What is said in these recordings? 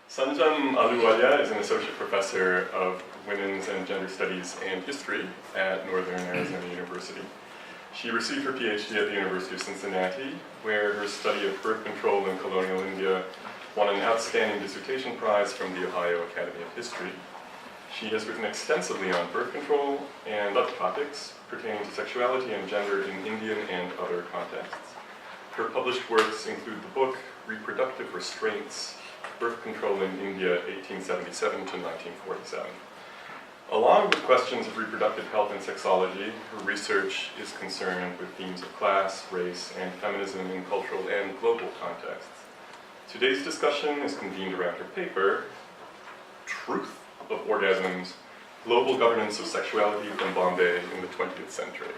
Sanjam Ahluwalia is an associate professor of women's and gender studies and history at Northern Arizona University. She received her PhD at the University of Cincinnati, where her study of birth control in colonial India won an outstanding dissertation prize from the Ohio Academy of History. She has written extensively on birth control and other topics pertaining to sexuality and gender in Indian and other contexts. Her published works include the book Reproductive Restraints, Birth Control in India, 1877 to 1947. Along with questions of reproductive health and sexology, her research is concerned with themes of class, race, and feminism in cultural and global contexts. Today's discussion is convened around her paper, Truth of Orgasms, Global Governance of Sexuality in Bombay in the 20th Century.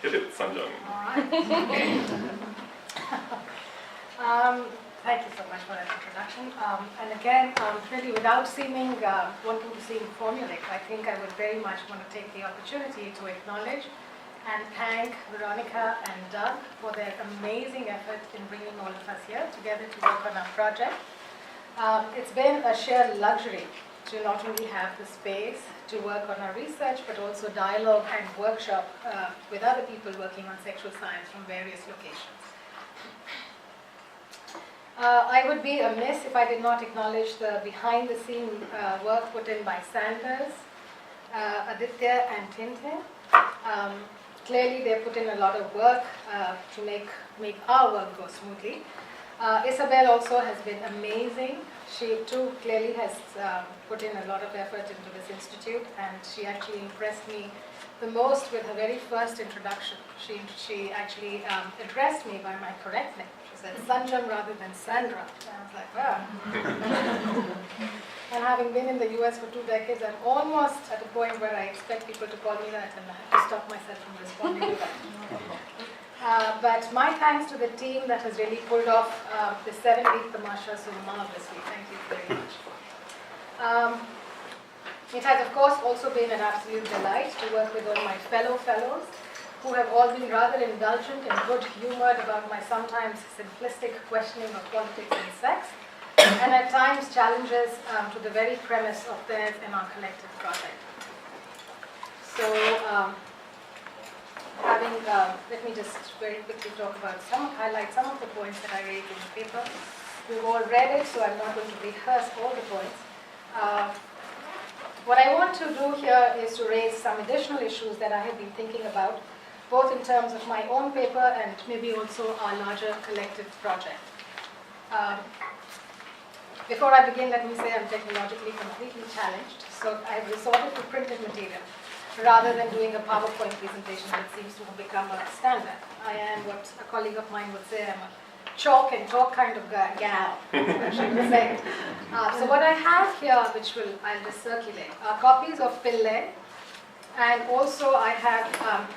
Hit it, Sanjam. All right. Thank you so much for that introduction. And again, really without wanting to seem formulaic, I think I would very much want to take the opportunity to acknowledge and thank Veronica and Doug for their amazing effort in bringing all of us here together to work on our project. It's been a sheer luxury to not only have the space to work on our research, but also dialogue and workshop with other people working on sexual science from various locations. I would be amiss if I did not acknowledge the behind-the-scene work put in by Sanders, Aditya, and Tintin. Clearly, they put in a lot of work to make our work go smoothly. Isabel also has been amazing. She too clearly has put in a lot of effort into this institute, and she actually impressed me the most with her very first introduction. She actually addressed me by my correct name. She said Sanjam rather than Sandra. And I was like, wow. And having been in the US for 2 decades, I'm almost at a point where I expect people to call me that, and I have to stop myself from responding to that. But my thanks to the team that has really pulled off the 7-week tamasha so marvelously. Thank you very much. It has, of course, also been an absolute delight to work with all my fellows who have all been rather indulgent and good-humored about my sometimes simplistic questioning of politics and sex, and at times challenges to the very premise of theirs and our collective project. So, let me just very quickly highlight some of the points that I raised in the paper. We've all read it, so I'm not going to rehearse all the points. What I want to do here is to raise some additional issues that I have been thinking about, both in terms of my own paper and maybe also our larger collective project. Before I begin, let me say I'm technologically completely challenged, so I've resorted to printed material rather than doing a PowerPoint presentation that seems to have become a standard. I am what a colleague of mine would say, I'm a chalk and talk kind of gal, I should say. So what I have here, which I'll just circulate, are copies of Pillai, and also I have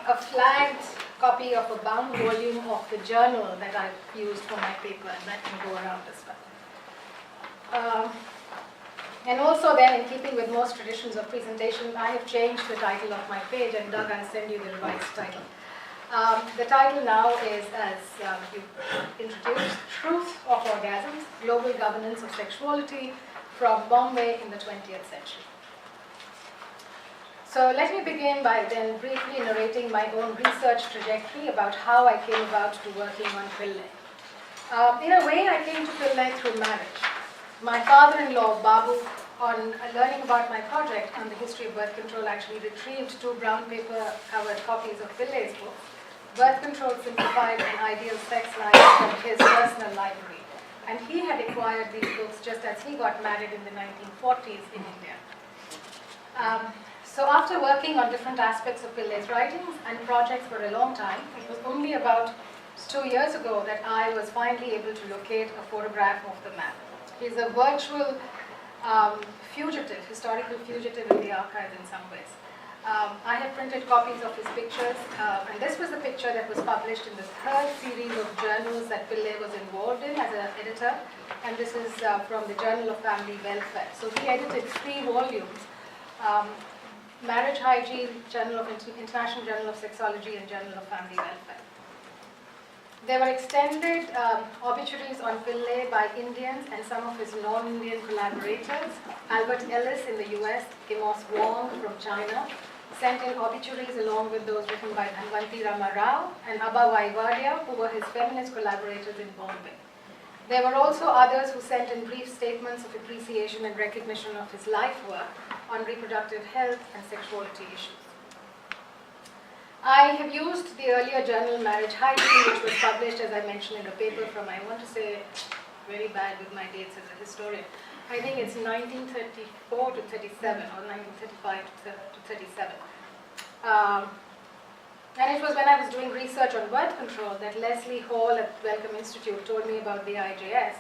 a flagged copy of a bound volume of the journal that I've used for my paper, and that can go around as well. And also then, in keeping with most traditions of presentation, I have changed the title of my page, and Doug, I'll send you the revised title. The title now is, as you introduced, Truth of Orgasms, Global Governance of Sexuality from Bombay in the 20th Century. So let me begin by then briefly narrating my own research trajectory about how I came about to working on Pillai. In a way, I came to Pillai through marriage. My father-in-law, Babu, on learning about my project on the history of birth control, actually retrieved 2 brown paper-covered copies of Pillai's book, Birth Control Simplified and Ideal Sex Life, from his personal library. And he had acquired these books just as he got married in the 1940s in India. So after working on different aspects of Pillai's writings and projects for a long time, it was only about 2 years ago that I was finally able to locate a photograph of the man. He's a virtual fugitive, historical fugitive in the archive in some ways. I have printed copies of his pictures, and this was the picture that was published in the 3rd series of journals that Pillai was involved in as an editor, and this is from the Journal of Family Welfare. So he edited 3 volumes, Marriage Hygiene, International Journal of Sexology, and Journal of Family Welfare. There were extended obituaries on Pillai by Indians and some of his non-Indian collaborators. Albert Ellis in the US, Amos Wong from China, sent in obituaries along with those written by Dhanvanti Rama Rao and Abba Vaivadia, who were his feminist collaborators in Bombay. There were also others who sent in brief statements of appreciation and recognition of his life work on reproductive health and sexuality issues. I have used the earlier journal Marriage Hygiene, which was published, as I mentioned, in a paper from, I want to say, very bad with my dates as a historian. I think it's 1934 to 37, or 1935 to 37. And it was when I was doing research on birth control that Leslie Hall at Wellcome Institute told me about the IJS.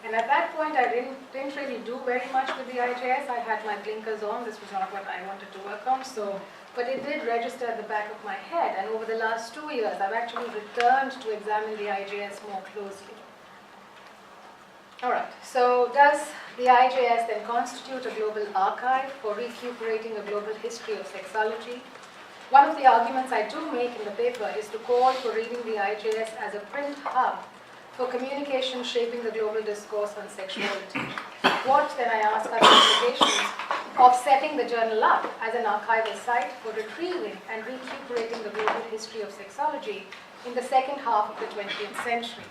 And at that point, I didn't really do very much with the IJS. I had my blinkers on. This was not what I wanted to work on. But it did register at the back of my head. And over the last 2 years, I've actually returned to examine the IJS more closely. All right, so does the IJS then constitute a global archive for recuperating a global history of sexuality? One of the arguments I do make in the paper is to call for reading the IJS as a print hub for communication shaping the global discourse on sexuality. What, then I ask, are the implications of setting the journal up as an archival site for retrieving and recuperating the global history of sexuology in the second half of the 20th century?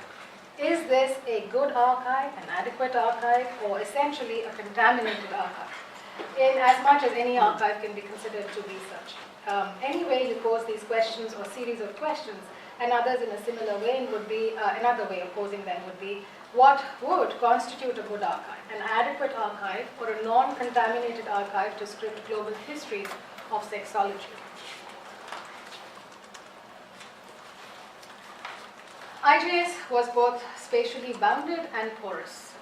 Is this a good archive, an adequate archive, or essentially a contaminated archive, in as much as any archive can be considered to be such? Any way you pose these questions or series of questions, and others in a similar vein would be, another way of posing them would be, what would constitute a good archive, an adequate archive, or a non-contaminated archive to script global histories of sexology? IJS was both spatially bounded and porous.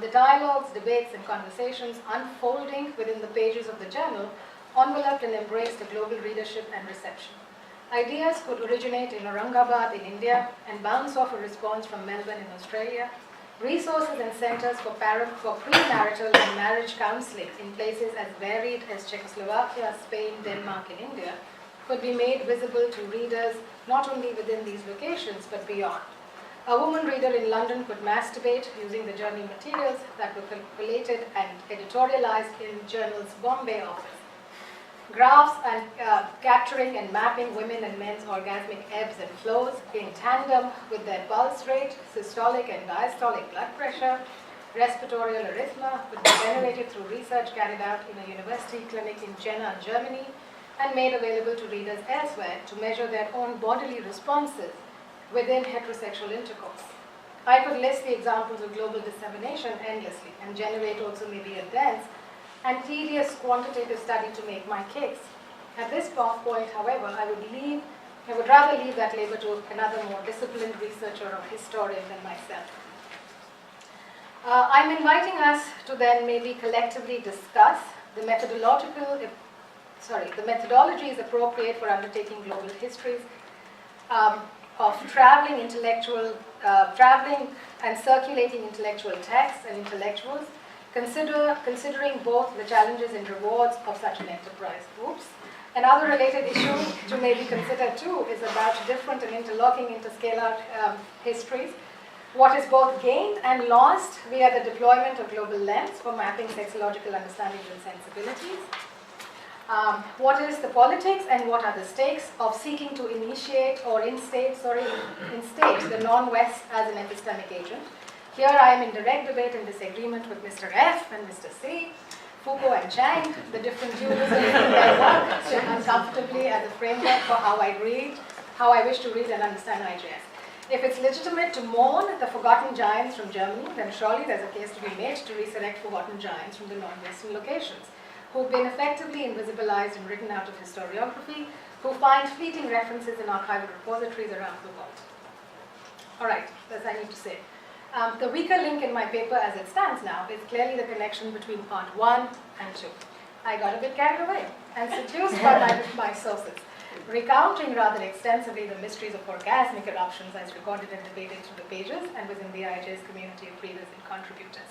The dialogues, debates, and conversations unfolding within the pages of the journal enveloped and embraced a global readership and reception. Ideas could originate in Aurangabad in India and bounce off a response from Melbourne in Australia. Resources and centers for premarital and marriage counseling in places as varied as Czechoslovakia, Spain, Denmark, and India could be made visible to readers not only within these locations but beyond. A woman reader in London could masturbate using the journal materials that were collated and editorialized in journal's Bombay office. Graphs and capturing and mapping women and men's orgasmic ebbs and flows in tandem with their pulse rate, systolic and diastolic blood pressure, respiratory arrhythmia could be generated through research carried out in a university clinic in Jena, Germany, and made available to readers elsewhere to measure their own bodily responses within heterosexual intercourse. I could list the examples of global dissemination endlessly and generate also maybe a dense and tedious quantitative study to make my case. At this point, however, I would rather leave that labor to another more disciplined researcher or historian than myself. I'm inviting us to then maybe collectively discuss the methodologies appropriate for undertaking global histories of traveling and circulating intellectual texts and intellectuals, considering both the challenges and rewards of such an enterprise. Another related issue to maybe consider too is about different and interlocking interscalar histories. What is both gained and lost via the deployment of global lens for mapping sexological understandings and sensibilities. What is the politics and what are the stakes of seeking to instate the non-West as an epistemic agent? Here I am in direct debate and disagreement with Mr. F and Mr. C, Foucault and Chang, the different views in their work sit uncomfortably as a framework for how I wish to read and understand IJS. If it's legitimate to mourn the forgotten giants from Germany, then surely there's a case to be made to resurrect forgotten giants from the non-Western locations, who've been effectively invisibilized and written out of historiography, who find fleeting references in archival repositories around the world. All right, that's I need to say. The weaker link in my paper as it stands now is clearly the connection between part 1 and 2. I got a bit carried away and seduced by my sources, recounting rather extensively the mysteries of orgasmic eruptions as recorded and debated through the pages and within the IJS community of readers and contributors.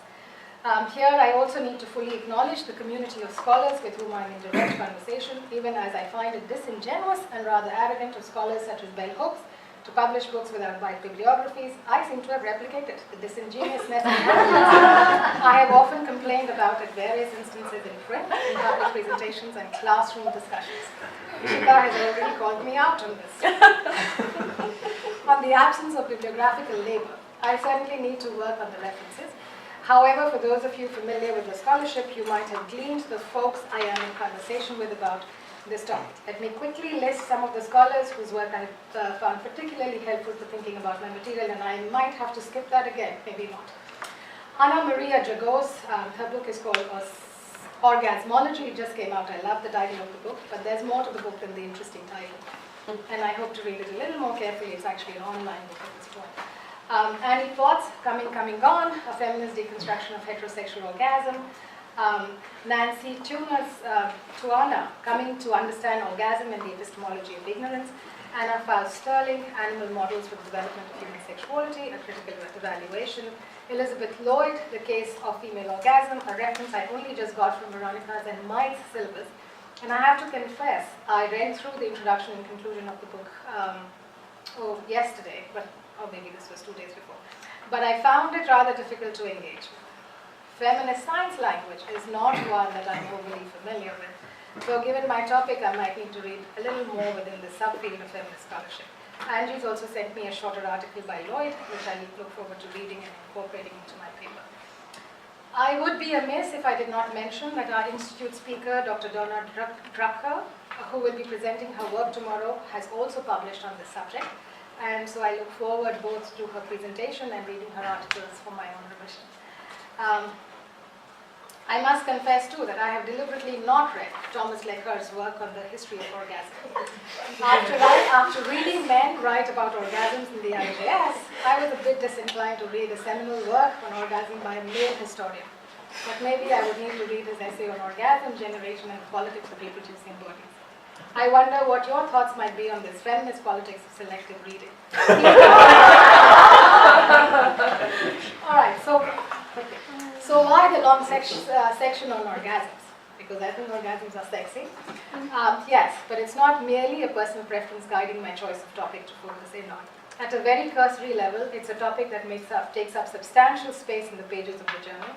Here I also need to fully acknowledge the community of scholars with whom I'm in direct conversation, even as I find it disingenuous and rather arrogant of scholars such as bell hooks to publish books without white bibliographies, I seem to have replicated the disingenuousness and arrogance I have often complained about at various instances in print, in public presentations and classroom discussions. Ishika has already called me out on this. On the absence of bibliographical labor, I certainly need to work on the references. However, for those of you familiar with the scholarship, you might have gleaned the folks I am in conversation with about this topic. Let me quickly list some of the scholars whose work I have found particularly helpful for thinking about my material, and I might have to skip that again, maybe not. Ana Maria Jagos, her book is called Orgasmology. It just came out. I love the title of the book, but there's more to the book than the interesting title. And I hope to read it a little more carefully. It's actually an online book at this point. Annie Potts, Coming Gone, a feminist deconstruction of heterosexual orgasm. Nancy Tuana, Coming to Understand Orgasm and the Epistemology of Ignorance. Anna Faust Sterling, Animal Models for the Development of Human Sexuality, a Critical Evaluation. Elizabeth Lloyd, The Case of Female Orgasm, a reference I only just got from Veronica's and Mike's syllabus. And I have to confess, I read through the introduction and conclusion of the book yesterday, or maybe this was 2 days before. But I found it rather difficult to engage with. Feminist science language is not one that I'm overly familiar with. So given my topic, I might need to read a little more within the subfield of feminist scholarship. Angie's also sent me a shorter article by Lloyd, which I look forward to reading and incorporating into my paper. I would be amiss if I did not mention that our institute speaker, Dr. Donna Drucker, who will be presenting her work tomorrow, has also published on this subject. And so I look forward both to her presentation and reading her articles for my own revision. I must confess too that I have deliberately not read Thomas Lecker's work on the history of orgasm. After reading men write about orgasms in the IJS, I was a bit disinclined to read a seminal work on orgasm by a male historian. But maybe I would need to read his essay on orgasm, generation, and politics of reproducing bodies. I wonder what your thoughts might be on this feminist politics of selective reading. All right, so why the long section on orgasms? Because I think orgasms are sexy. Yes, but it's not merely a personal preference guiding my choice of topic to focus in on. At a very cursory level, it's a topic that takes up substantial space in the pages of the journal.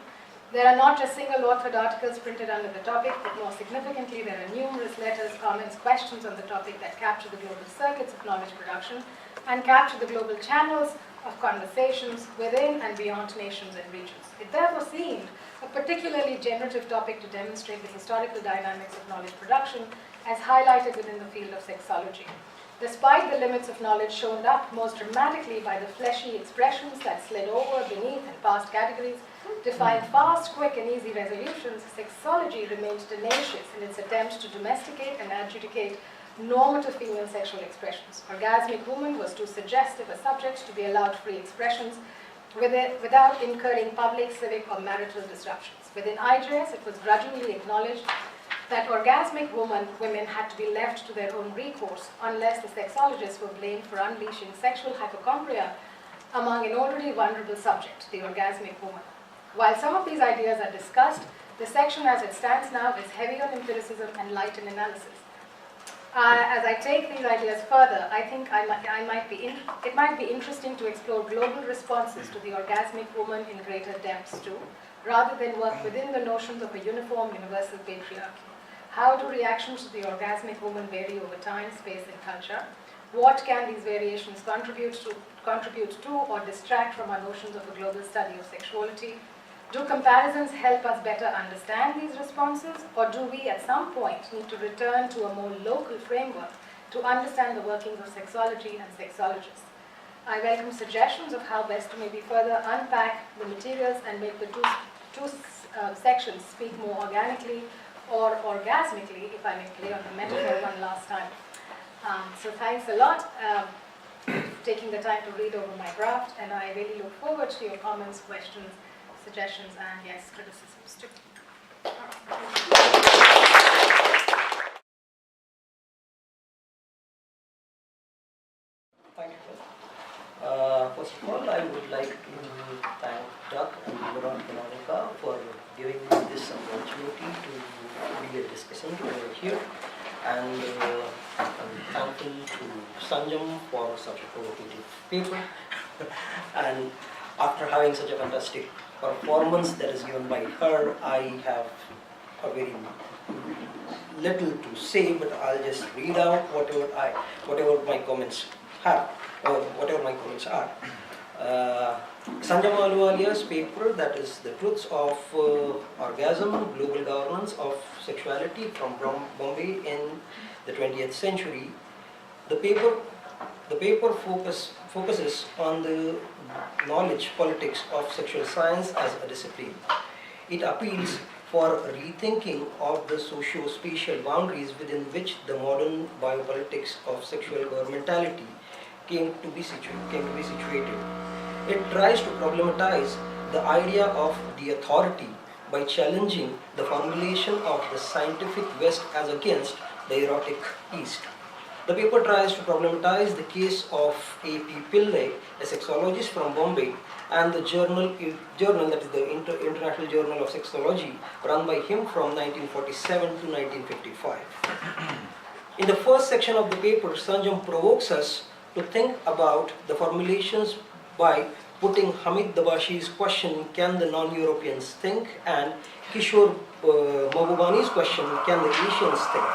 There are not just single-authored articles printed under the topic, but more significantly, there are numerous letters, comments, questions on the topic that capture the global circuits of knowledge production and capture the global channels of conversations within and beyond nations and regions. It therefore seemed a particularly generative topic to demonstrate the historical dynamics of knowledge production as highlighted within the field of sexology. Despite the limits of knowledge shown up most dramatically by the fleshy expressions that slid over, beneath, and past categories, define fast, quick, and easy resolutions, sexology remained tenacious in its attempt to domesticate and adjudicate normative female sexual expressions. Orgasmic woman was too suggestive a subject to be allowed free expressions without incurring public, civic, or marital disruptions. Within IJS, it was grudgingly acknowledged that orgasmic women had to be left to their own recourse unless the sexologists were blamed for unleashing sexual hypochondria among an already vulnerable subject, the orgasmic woman. While some of these ideas are discussed, the section as it stands now is heavy on empiricism and light in analysis. As I take these ideas further, I think it might be interesting to explore global responses to the orgasmic woman in greater depths too, rather than work within the notions of a uniform universal patriarchy. How do reactions to the orgasmic woman vary over time, space, and culture? What can these variations contribute to or distract from our notions of a global study of sexuality? Do comparisons help us better understand these responses, or do we at some point need to return to a more local framework to understand the workings of sexology and sexologists? I welcome suggestions of how best to maybe further unpack the materials and make the two sections speak more organically or orgasmically, if I may play on the metaphor one last time. So thanks a lot for taking the time to read over my draft, and I really look forward to your comments, questions, suggestions, and yes, criticisms too. Thank you. First of all, I would like to thank Doug and Veronica for giving me this opportunity to be a discussant over here. And I'm thankful to Sanjam for such a provocative paper. And after having such a fantastic performance that is given by her, I have a very little to say, but I'll just read out whatever my comments have, or whatever my comments are. Sanjam Ahluwalia's paper, that is the truths of orgasm, global governance of sexuality from Bombay in the 20th century. The paper focuses on the knowledge politics of sexual science as a discipline. It appeals for a rethinking of the socio-spatial boundaries within which the modern biopolitics of sexual governmentality came to be situated. It tries to problematize the idea of the authority by challenging the formulation of the scientific West as against the erotic East. The paper tries to problematize the case of A.P. Pillai, a sexologist from Bombay, and the journal that is the International Journal of Sexology, run by him from 1947 to 1955. In the first section of the paper, Sanjam provokes us to think about the formulations by putting Hamid Dabashi's question, can the non-Europeans think, and Kishore Mahbubani's question, can the Asians think?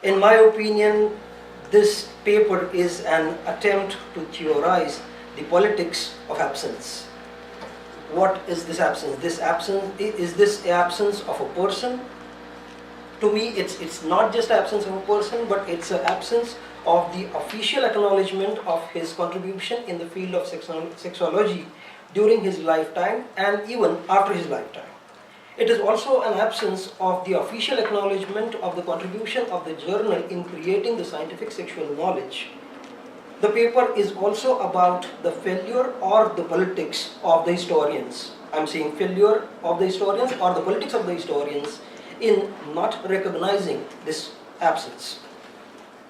In my opinion, this paper is an attempt to theorize the politics of absence. What is this absence? Is this absence of a person? To me, it's not just absence of a person, but it's an absence of the official acknowledgement of his contribution in the field of sexuology during his lifetime and even after his lifetime. It is also an absence of the official acknowledgement of the contribution of the journal in creating the scientific sexual knowledge. The paper is also about the failure or the politics of the historians. I'm saying failure of the historians or the politics of the historians in not recognizing this absence.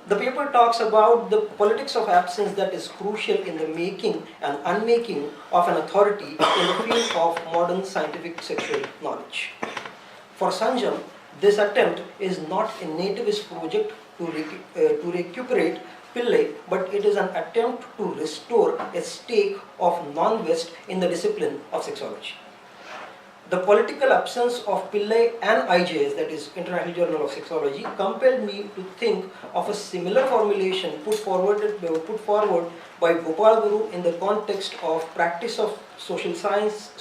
The paper talks about the politics of absence that is crucial in the making and unmaking of an authority in the field of modern scientific sexual knowledge. For Sanjam, this attempt is not a nativist project to recuperate Pillai, but it is an attempt to restore a stake of non-West in the discipline of sexology. The political absence of Pillai and IJS, that is International Journal of Sexology, compelled me to think of a similar formulation put forward by Gopal Guru in the context of practice of social science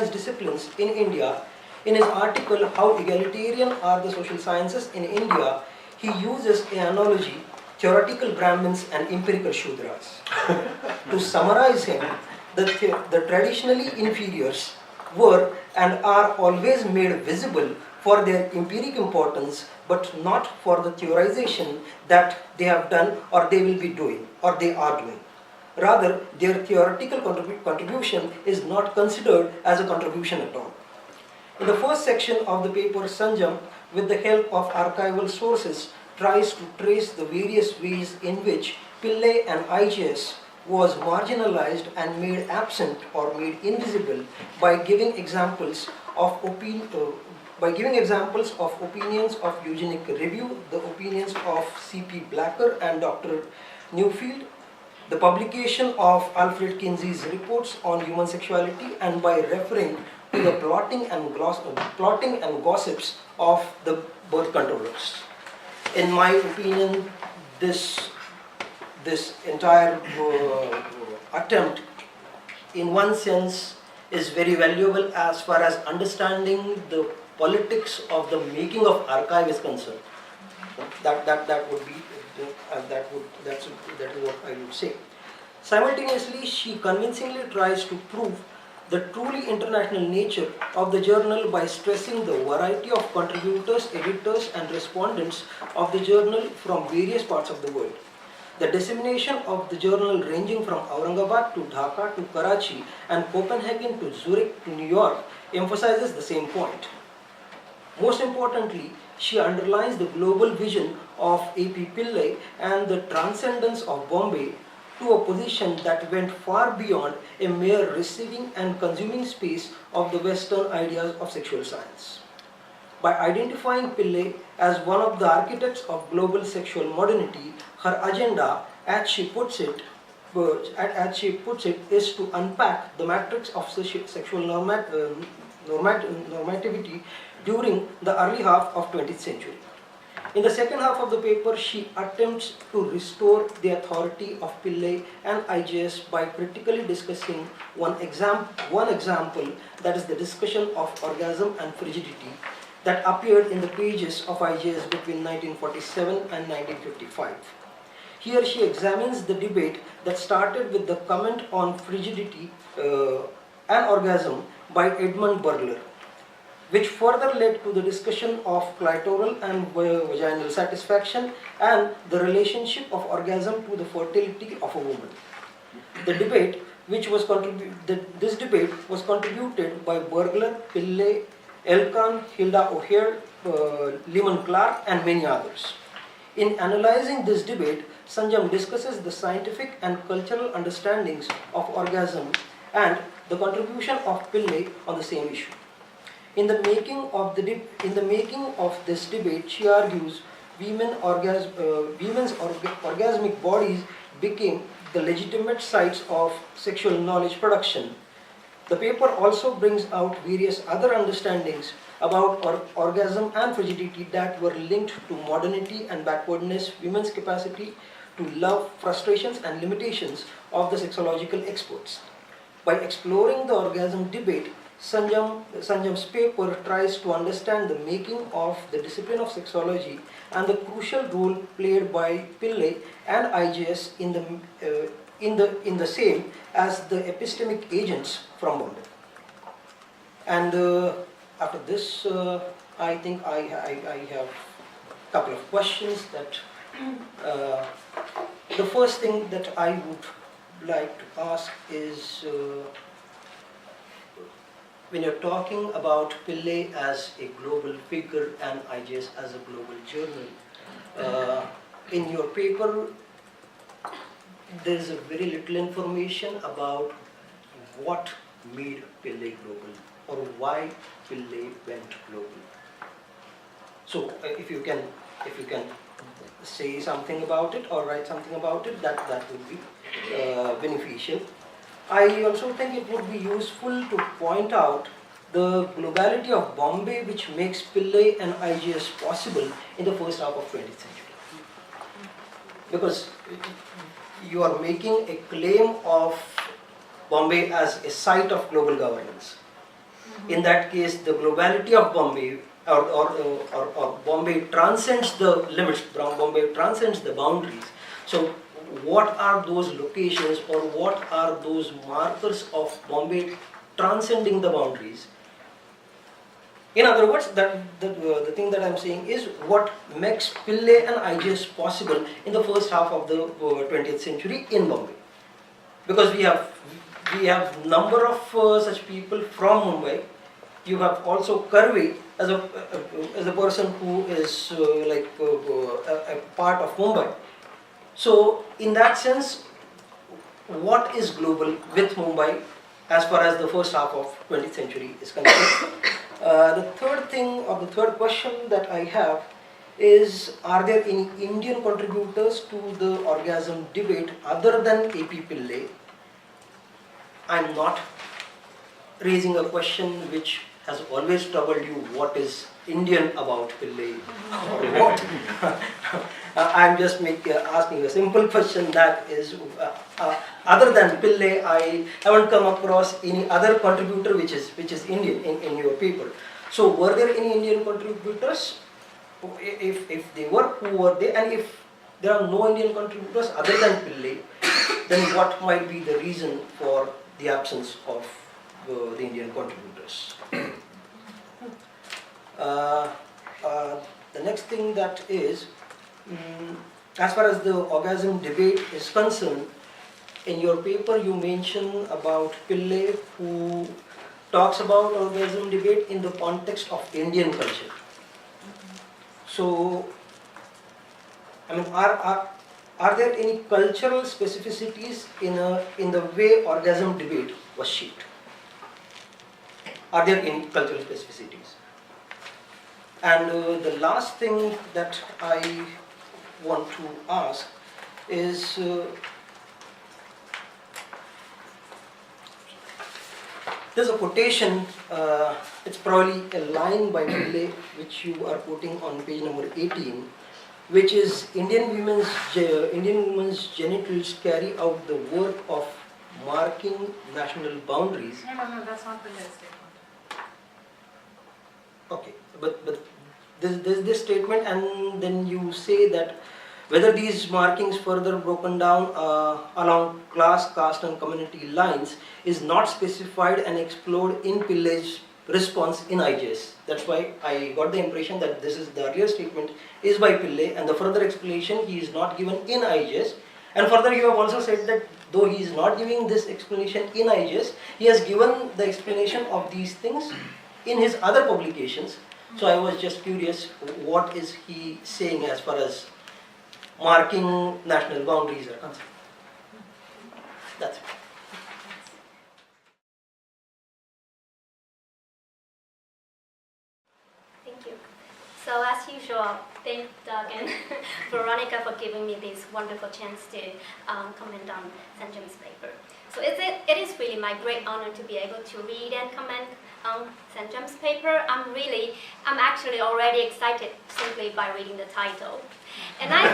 disciplines in India. In his article, How Egalitarian Are the Social Sciences in India, he uses an analogy, theoretical Brahmins and empirical Shudras. To summarize him, the traditionally inferiors were and are always made visible for their empiric importance, but not for the theorization that they have done or they will be doing or they are doing. Rather, their theoretical contribution is not considered as a contribution at all. In the first section of the paper, Sanjam, with the help of archival sources, tries to trace the various ways in which Pillai and IJS was marginalized and made absent or made invisible by giving examples of opinions of Eugenic Review, the opinions of C.P. Blacker and Dr. Newfield, the publication of Alfred Kinsey's reports on human sexuality, and by referring to the plotting and gossips of the birth controllers. In my opinion, this entire attempt, in one sense, is very valuable as far as understanding the politics of the making of archive is concerned. That is what I would say. Simultaneously, she convincingly tries to prove the truly international nature of the journal by stressing the variety of contributors, editors, and respondents of the journal from various parts of the world. The dissemination of the journal ranging from Aurangabad to Dhaka to Karachi and Copenhagen to Zurich to New York emphasizes the same point. Most importantly, she underlines the global vision of A.P. Pillai and the transcendence of Bombay to a position that went far beyond a mere receiving and consuming space of the Western ideas of sexual science. By identifying Pillai as one of the architects of global sexual modernity, her agenda, as she puts it, is to unpack the matrix of sexual normativity during the early half of 20th century. In the second half of the paper, she attempts to restore the authority of Pillai and IJS by critically discussing one example, that is the discussion of orgasm and frigidity, that appeared in the pages of IJS between 1947 and 1955. Here she examines the debate that started with the comment on frigidity and orgasm by Edmund Burglar, which further led to the discussion of clitoral and vaginal satisfaction and the relationship of orgasm to the fertility of a woman. This debate was contributed by Burglar, Pillai, Elkan, Hilda O'Hare, Lehman Clark, and many others. In analyzing this debate, Sanjam discusses the scientific and cultural understandings of orgasm and the contribution of Pillai on the same issue. In the making of this debate, she argues women's orgasmic bodies became the legitimate sites of sexual knowledge production. The paper also brings out various other understandings about orgasm and frigidity that were linked to modernity and backwardness, women's capacity to love, frustrations and limitations of the sexological experts. By exploring the orgasm debate, Sanjam's paper tries to understand the making of the discipline of sexology and the crucial role played by Pillai and IJS in the same as the epistemic agents from Bombay. And after this, I think I have a couple of questions. That the first thing that I would like to ask is, when you're talking about Pillai as a global figure and IJS as a global journal, in your paper there is a very little information about what made Pillai global or why Pillai went global. So if you can say something about it or write something about it, that would be beneficial. I also think it would be useful to point out the globality of Bombay, which makes Pillai and IJS possible in the first half of 20th century. Because you are making a claim of Bombay as a site of global governance. In that case, the globality of Bombay or Bombay transcends the limits, Bombay transcends the boundaries. So what are those locations or what are those markers of Bombay transcending the boundaries? In other words, the thing that I am saying is what makes Pillai and IJS possible in the first half of the 20th century in Bombay. Because we have number of such people from Mumbai. You have also Karve as a person who is a part of Mumbai. So in that sense, what is global with Mumbai as far as the first half of 20th century is concerned? The third question that I have is, are there any Indian contributors to the orgasm debate other than A.P. Pillai? I'm not raising a question which has always troubled you, what is Indian about Pillai or what? I'm just asking a simple question, that is, other than Pillai, I haven't come across any other contributor which is Indian in your paper. So were there any Indian contributors? If they were, who were they? And if there are no Indian contributors other than Pillai, then what might be the reason for the absence of the Indian contributors? The next thing that is, as far as the orgasm debate is concerned, in your paper you mention about Pillai, who talks about orgasm debate in the context of Indian culture. So, I mean, are there any cultural specificities in the way orgasm debate was shaped? Are there any cultural specificities? And the last thing that I want to ask is there's a quotation, it's probably a line by Pillai which you are quoting on page number 18, which is Indian women's genitals carry out the work of marking national boundaries. No, that's not Pillai's statement. Okay, but there's this statement, and then you say that whether these markings further broken down along class, caste and community lines is not specified and explored in Pillai's response in IJS. That's why I got the impression that this is the earlier statement is by Pillai, and the further explanation he is not given in IJS. And further you have also said that though he is not giving this explanation in IJS, he has given the explanation of these things in his other publications. So I was just curious, what is he saying as far as marking national boundaries are concerned? That's it. Thank you. So as usual, thank Doug and Veronica for giving me this wonderful chance to comment on Sanjam's paper. So it is really my great honor to be able to read and comment on Sanjam's paper. I'm actually already excited simply by reading the title. And I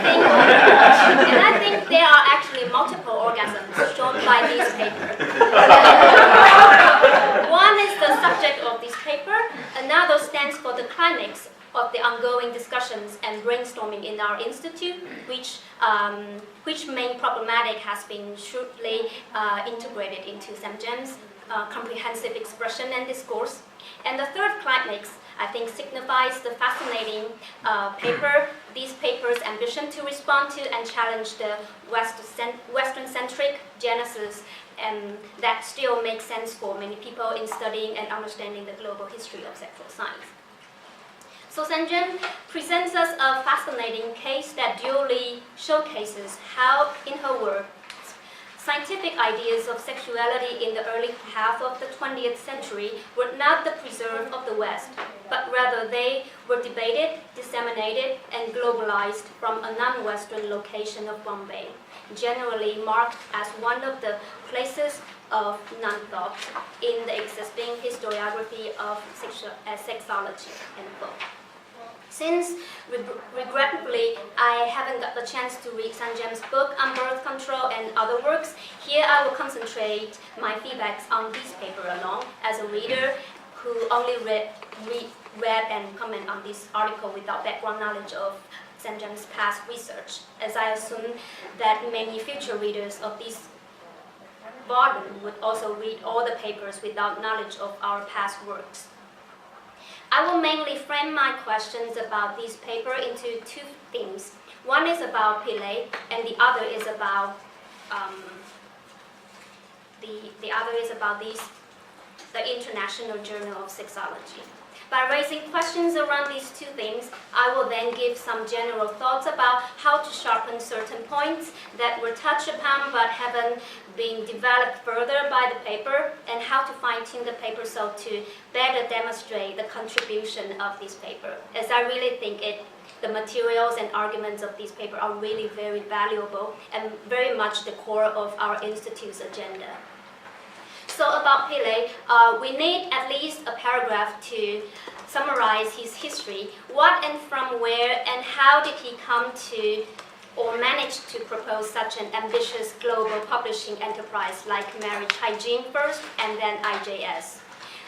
think there are actually multiple orgasms shown by this paper. One is the subject of this paper, another stands for the climax of the ongoing discussions and brainstorming in our institute, which main problematic has been shrewdly integrated into Sanjam's comprehensive expression and discourse. And the third climax, I think, signifies the fascinating these papers' ambition to respond to and challenge the Western-centric genesis that still makes sense for many people in studying and understanding the global history of sexual science. So Sanjam presents us a fascinating case that duly showcases how, in her work, scientific ideas of sexuality in the early half of the 20th century were not the preserve of the West, but rather they were debated, disseminated, and globalized from a non-Western location of Bombay, generally marked as one of the places of non-thought in the existing historiography of sexuality. End quote. Since, regrettably, I haven't got the chance to read Sanjam's book on birth control and other works, here I will concentrate my feedbacks on this paper alone as a reader who only read and comment on this article without background knowledge of Sanjam's past research, as I assume that many future readers of this volume would also read all the papers without knowledge of our past works. I will mainly frame my questions about this paper into two themes. One is about Pillai, and the other is about the International Journal of Sexuality. By raising questions around these two things, I will then give some general thoughts about how to sharpen certain points that were touched upon but haven't been developed further by the paper, and how to fine-tune the paper so to better demonstrate the contribution of this paper, as I really think the materials and arguments of this paper are really very valuable and very much the core of our institute's agenda. So about Pillai, we need at least a paragraph to summarize his history. What and from where and how did he come to or manage to propose such an ambitious global publishing enterprise like marriage hygiene first and then IJS?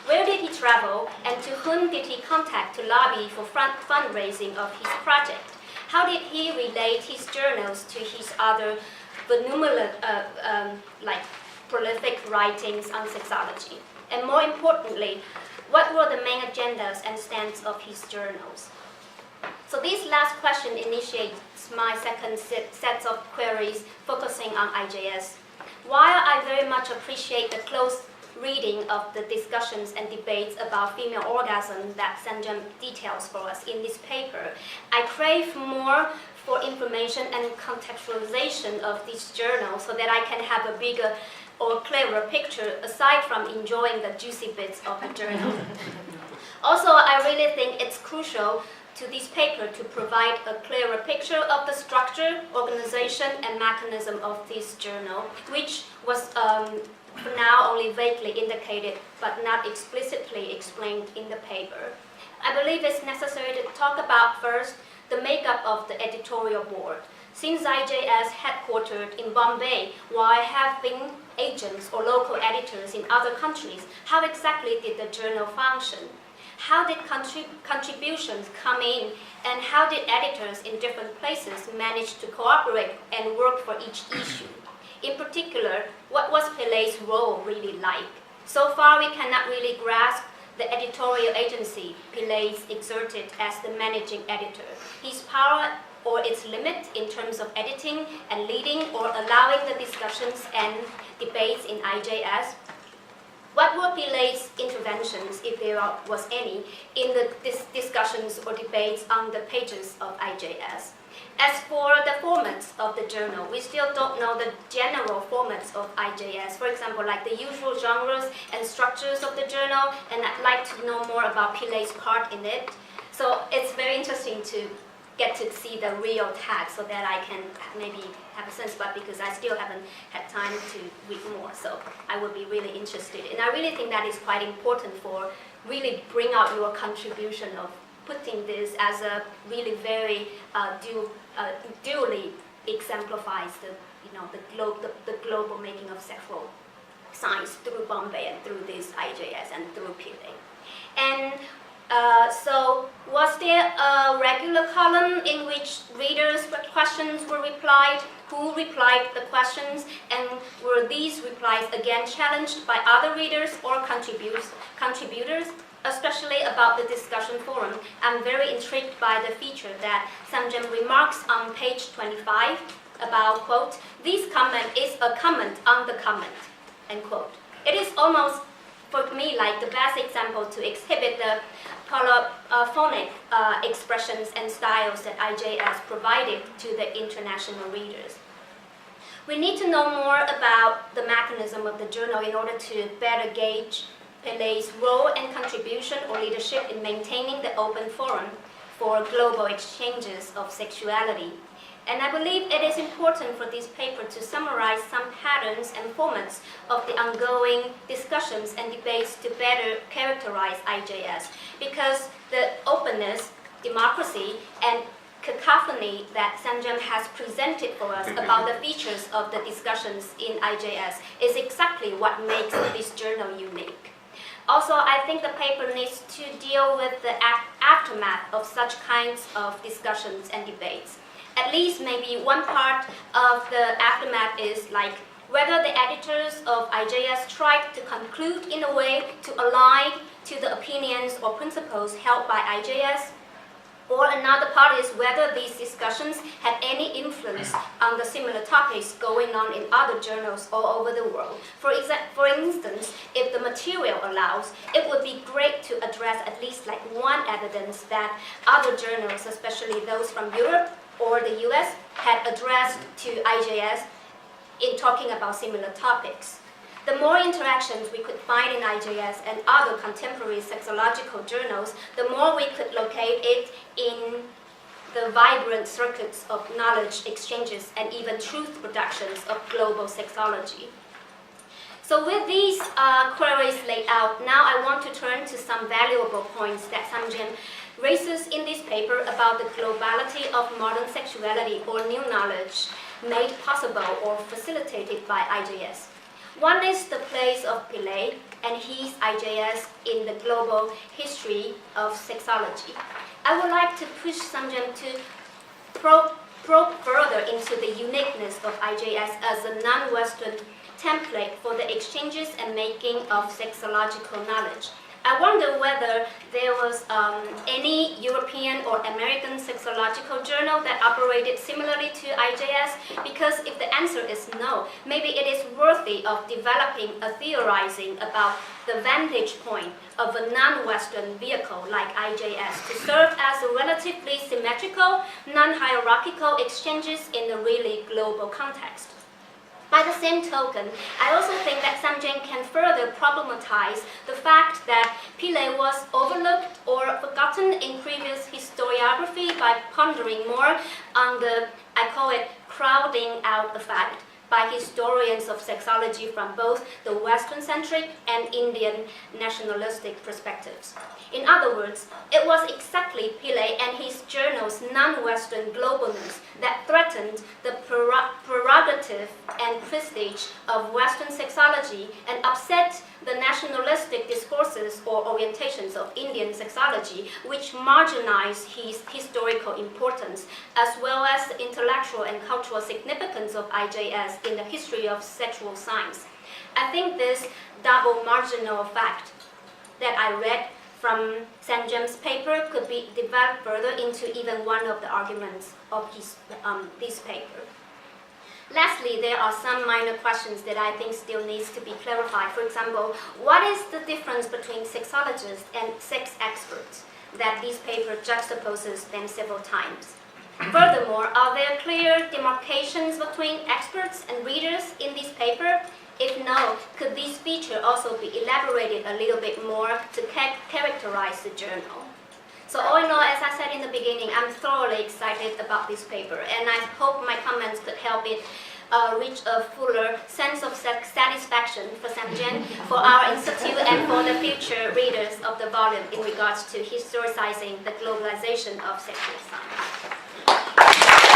Where did he travel and to whom did he contact to lobby for fundraising of his project? How did he relate his journals to his other voluminous, prolific writings on sexuality? And more importantly, what were the main agendas and stands of his journals? So this last question initiates my second set of queries focusing on IJS. While I very much appreciate the close reading of the discussions and debates about female orgasm that Sanjam details for us in this paper, I crave more for information and contextualization of this journal so that I can have a bigger or clearer picture aside from enjoying the juicy bits of the journal. Also, I really think it's crucial to this paper to provide a clearer picture of the structure, organization, and mechanism of this journal, which was for now only vaguely indicated but not explicitly explained in the paper. I believe it's necessary to talk about first the makeup of the editorial board. Since IJS headquartered in Bombay, while having agents or local editors in other countries, how exactly did the journal function? How did contributions come in, and how did editors in different places manage to cooperate and work for each issue? In particular, what was Pillai's role really like? So far, we cannot really grasp the editorial agency Pillai exerted as the managing editor, his power or its limit in terms of editing and leading or allowing the discussions and debates in IJS. What were Pillai's interventions, if there was any, in the discussions or debates on the pages of IJS? As for the formats of the journal, we still don't know the general formats of IJS. For example, like the usual genres and structures of the journal, and I'd like to know more about Pillai's part in it. So it's very interesting to get to see the real text so that I can maybe have a sense, but because I still haven't had time to read more, so I would be really interested. And I really think that is quite important for really bring out your contribution of putting this as a really very duly exemplifies the global making of sexual science through Bombay and through this IJS and through Pillai. And so was there a regular column in which readers' questions were replied? Who replied the questions? And were these replies again challenged by other readers or contributors? Especially about the discussion forum, I'm very intrigued by the feature that Sanjam remarks on page 25 about, quote, "This comment is a comment on the comment," end quote. It is almost, for me, like the best example to exhibit the polyphonic expressions and styles that IJS provided to the international readers. We need to know more about the mechanism of the journal in order to better gauge Pillai's role and contribution or leadership in maintaining the open forum for global exchanges of sexuality. And I believe it is important for this paper to summarize some patterns and formats of the ongoing discussions and debates to better characterize IJS, because the openness, democracy, and cacophony that Sanjam has presented for us about the features of the discussions in IJS is exactly what makes this journal unique. Also, I think the paper needs to deal with the aftermath of such kinds of discussions and debates. At least maybe one part of the aftermath is like whether the editors of IJS tried to conclude in a way to align to the opinions or principles held by IJS, or another part is whether these discussions had any influence on the similar topics going on in other journals all over the world. For instance, if the material allows, it would be great to address at least like one evidence that other journals, especially those from Europe or the US, had addressed to IJS in talking about similar topics. The more interactions we could find in IJS and other contemporary sexological journals, the more we could locate it in the vibrant circuits of knowledge exchanges and even truth productions of global sexology. So with these queries laid out, now I want to turn to some valuable points that Sanjam raises in this paper about the globality of modern sexuality or new knowledge made possible or facilitated by IJS. One is the place of Pillai and his IJS in the global history of sexology. I would like to push Sanjam to probe further into the uniqueness of IJS as a non-Western template for the exchanges and making of sexological knowledge. I wonder whether there was any European or American sexological journal that operated similarly to IJS, because if the answer is no, maybe it is worthy of developing a theorizing about the vantage point of a non-Western vehicle like IJS to serve as a relatively symmetrical, non-hierarchical exchanges in a really global context. By the same token, I also think that Sanjam can further problematize the fact that Pillay was overlooked or forgotten in previous historiography by pondering more on the, I call it, crowding out effect by historians of sexology from both the Western-centric and Indian nationalistic perspectives. In other words, it was exactly Pillay and his journal's non-Western globalness that threatened the prerogative and prestige of Western sexology and upset the nationalistic discourses or orientations of Indian sexology, which marginalized his historical importance, as well as the intellectual and cultural significance of IJS in the history of sexual science. I think this double marginal fact that I read from Sanjam's paper could be developed further into even one of the arguments of this paper. Lastly, there are some minor questions that I think still needs to be clarified. For example, what is the difference between sexologists and sex experts that this paper juxtaposes them several times? Furthermore, are there clear demarcations between experts and readers in this paper? If no, could this feature also be elaborated a little bit more to characterize the journal? So all in all, as I said in the beginning, I'm thoroughly excited about this paper, and I hope my comments could help it reach a fuller sense of satisfaction for Sanjam, for our institute, and for the future readers of the volume in regards to historicizing the globalization of sexual science.